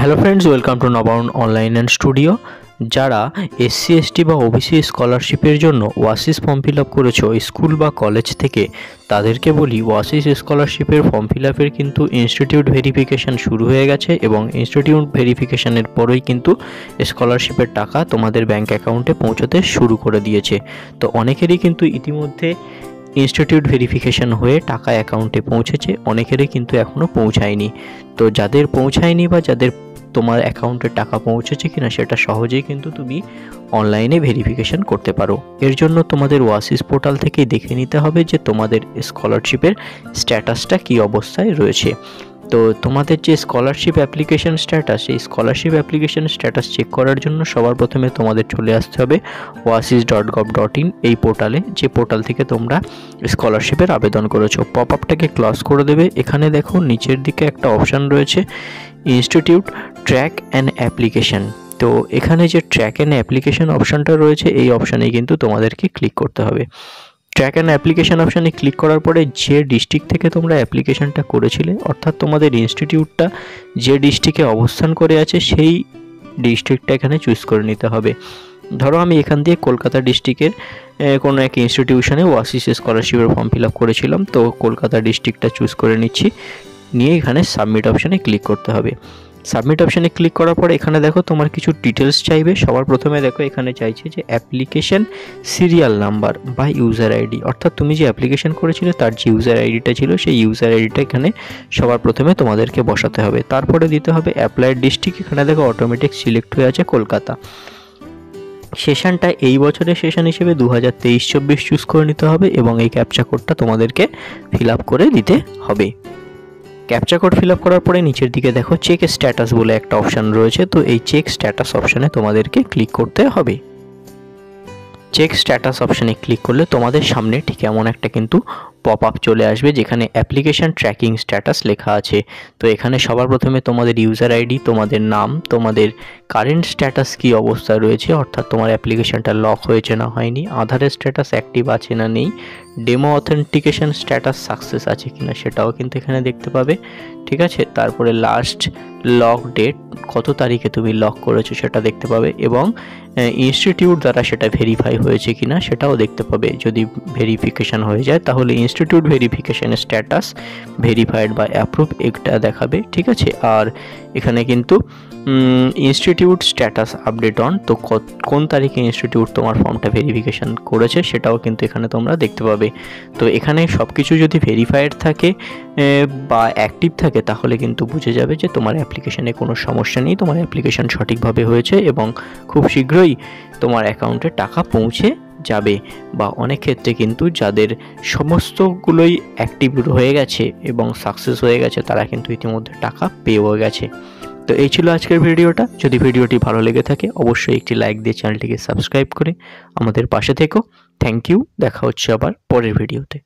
Hello friends, welcome to নবায়ন online and studio. যারা SC ST বা ওবিসি স্কলারশিপের জন্য ওয়াসিস ফর্ম ফিল আপ করেছো স্কুল বা কলেজ থেকে, তাদেরকে বলি ওয়াসিস স্কলারশিপের ফর্ম ফিল আপের কিন্তু ইনস্টিটিউট ভেরিফিকেশান শুরু হয়ে গেছে এবং ইনস্টিটিউট ভেরিফিকেশানের পরেই কিন্তু স্কলারশিপের টাকা তোমাদের ব্যাঙ্ক অ্যাকাউন্টে পৌঁছতে শুরু করে দিয়েছে। তো অনেকেরই কিন্তু ইতিমধ্যে ইনস্টিটিউট ভেরিফিকেশান হয়ে টাকা অ্যাকাউন্টে পৌঁছেছে, অনেকেরই কিন্তু এখনও পৌঁছায়নি। তো যাদের পৌঁছায়নি বা যাদের তোমার অ্যাকাউন্টে টাকা পৌঁছেছে কিনা সেটা সহজেই কিন্তু তুমি অনলাইনে ভেরিফিকেশান করতে পারো। এর জন্য তোমাদের ওয়াসিস পোর্টাল থেকেই দেখে নিতে হবে যে তোমাদের স্কলারশিপের স্ট্যাটাসটা কী অবস্থায় রয়েছে। তো তোমাদের যে স্কলারশিপ অ্যাপ্লিকেশন স্ট্যাটাস, এই স্কলারশিপ অ্যাপ্লিকেশন স্ট্যাটাস চেক করার জন্য সবার প্রথমে তোমাদের চলে আসতে হবে oasis.gov.in এই পোর্টালে, যে পোর্টাল থেকে তোমরা স্কলারশিপের আবেদন করেছো। পপ আপটাকে ক্লোজ করে দেবে। এখানে দেখো নিচের দিকে একটা অপশান রয়েছে ইনস্টিটিউট ট্র্যাক অ্যান্ড অ্যাপ্লিকেশন। তো এখানে যে ট্র্যাক অ্যান্ড অ্যাপ্লিকেশন অপশানটা রয়েছে এই অপশানে কিন্তু তোমাদেরকে ক্লিক করতে হবে। ট্র্যাক অ্যান্ড অ্যাপ্লিকেশান অপশানে ক্লিক করার পরে যে ডিস্ট্রিক্ট থেকে তোমরা অ্যাপ্লিকেশানটা করেছিলে, অর্থাৎ তোমাদের ইনস্টিটিউটটা যে ডিস্ট্রিক্টে অবস্থান করে আছে সেই ডিস্ট্রিক্টটা এখানে চুজ করে নিতে হবে। ধরো আমি এখান দিয়ে কলকাতা ডিস্ট্রিক্টের কোনো এক ইনস্টিটিউশনে ওয়াসিস স্কলারশিপের ফর্ম ফিল আপ করেছিলাম, তো কলকাতা ডিস্ট্রিক্টটা চুজ করে নিচ্ছি। নিয়ে এখানে সাবমিট অপশানে ক্লিক করতে হবে। সাবমিট অপশানে ক্লিক করার পরে এখানে দেখো তোমার কিছু ডিটেলস চাইবে। সবার প্রথমে দেখো এখানে চাইছে যে অ্যাপ্লিকেশন সিরিয়াল নাম্বার বা ইউজার আইডি, অর্থাৎ তুমি যে অ্যাপ্লিকেশন করেছিলে তার যে ইউজার আইডিটা ছিল সেই ইউজার আইডিটা এখানে সবার প্রথমে তোমাদেরকে বসাতে হবে। তারপরে দিতে হবে অ্যাপ্লাইড ডিস্ট্রিক্ট। এখানে দেখো অটোমেটিক সিলেক্ট হয়ে আছে কলকাতা। সেশনটা এই বছরের সেশন হিসেবে 2023-24 চুজ করে নিতে হবে এবং এই ক্যাপচা কোডটা তোমাদেরকে ফিল আপ করে দিতে হবে। ক্যাপচা কোড ফিল আপ করার পরে নিচের দিকে দেখো চেক স্ট্যাটাস বলে একটা অপশান রয়েছে, তো এই চেক স্ট্যাটাস অপশানে তোমাদেরকে ক্লিক করতে হবে। চেক স্ট্যাটাস অপশানে ক্লিক করলে তোমাদের সামনে ঠিক এমন একটা কিন্তু পপ আপ চলে আসবে যেখানে অ্যাপ্লিকেশান ট্র্যাকিং স্ট্যাটাস লেখা আছে। তো এখানে সবার প্রথমে তোমাদের ইউজার আইডি, তোমাদের নাম, তোমাদের কারেন্ট স্ট্যাটাস কী অবস্থায় রয়েছে, অর্থাৎ তোমার অ্যাপ্লিকেশানটা লক হয়েছে না হয়নি, আধারের স্ট্যাটাস অ্যাক্টিভ আছে না নেই, ডেমো অথেন্টিকেশন স্ট্যাটাস সাকসেস আছে কিনা সেটাও কিন্তু এখানে দেখতে পাবে। ঠিক আছে, তারপরে লাস্ট লক ডেট, কত তারিখে তুমি লক করেছো সেটা দেখতে পাবে এবং ইনস্টিটিউট দ্বারা সেটা ভেরিফাই হয়েছে কিনা সেটাও দেখতে পাবে। যদি ভেরিফিকেশান হয়ে যায় তাহলে ইনস্টিটিউট ভেরিফিকেশান স্ট্যাটাস ভেরিফাইড বা অ্যাপ্রুভ এটা দেখাবে। ঠিক আছে, আর এখানে কিন্তু ইনস্টিটিউট স্ট্যাটাস আপডেট অন, তো কোন তারিখে ইনস্টিটিউট তোমার ফর্মটা ভেরিফিকেশান করেছে সেটাও কিন্তু এখানে তোমরা দেখতে পাবে। তো এখানে সব কিছু যদি ভেরিফাইড থাকে বা অ্যাক্টিভ থাকে তাহলে কিন্তু বুঝে যাবে যে তোমার অ্যাপ্লিকেশানে কোনো সমস্যা নেই, তোমার অ্যাপ্লিকেশান সঠিকভাবে হয়েছে এবং খুব শীঘ্রই তোমার অ্যাকাউন্টে টাকা পৌঁছে যাবে। বা অনেক ক্ষেত্রে কিন্তু যাদের সমস্তগুলোই অ্যাক্টিভ হয়ে গেছে এবং সাকসেস হয়ে গেছে তারা কিন্তু ইতিমধ্যে টাকা পেয়েও গেছে। তো এই ছিল আজকের ভিডিওটা। যদি ভিডিওটি ভালো লেগে থাকে অবশ্যই একটি লাইক দিয়ে চ্যানেলটিকে সাবস্ক্রাইব করে আমাদের পাশে থেকো। থ্যাংক ইউ, দেখা হচ্ছে আবার পরের ভিডিওতে।